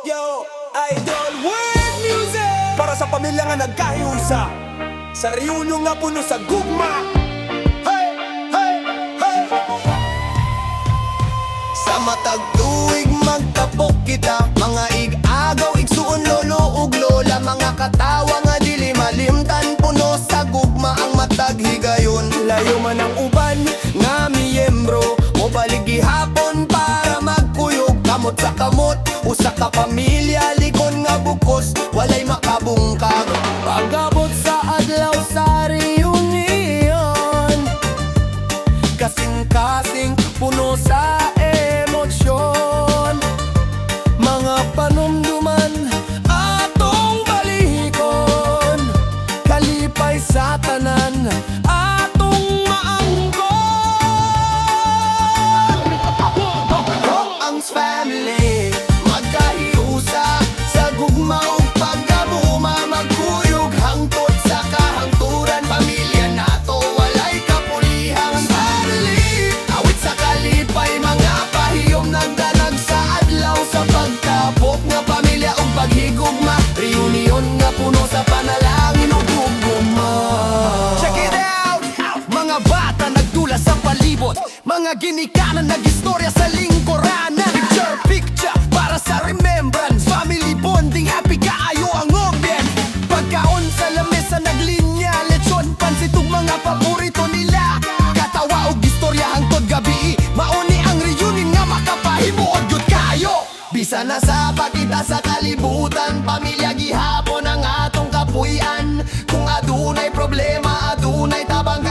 Yo, idol world music para sa pamilya nga nagkahiusa sa reunion nga puno sa gugma. Hey, hey, hey. Sa matag tuig magtapok kita, mga ig-agaw, igsuon lolo ug lola, mga katawa nga dili malimtan, puno sa gugma ang matag higayon. Layo man ang uban Nga miyembro mo balik gihapon para magkuyog, kamot sa kamot, usa ka pamilya likon nga bukos, walay makabungkag. Pagabot sa adlaw sa reunion, kasing-kasing puno sa emosyon, mga panumduman atong balikon, kalipay sa tanan atong maangkon. Ang family magkahiusa sa gugma ug pagkabuma, magkuyog hangtod sa kahangturan, pamilya nato walay kapulihan. Family awit sa kalipay, mga pahiyom nagdalag sa adlaw sa pagkapok nga pamilya ug paghigugma, reunion nga puno sa panalangin ug gugma. Check it out! Mga bata nagdula sa palibot, mga ginikanan nagistorya sa lingkuranan, picture para sa remembrance, family bonding, happy kaayo ang open. Pagkaon sa lamesa naglinya, lechon, pansit ug mga paborito nila, katawa og istorya hangtod gabi, mauni ang reunion nga makapahimuod gyud kayo. Bisa na sa pakita sa kalibutan, pamilya gihapon ang atong kapuy-an. Kung adunay problema, adunay tabang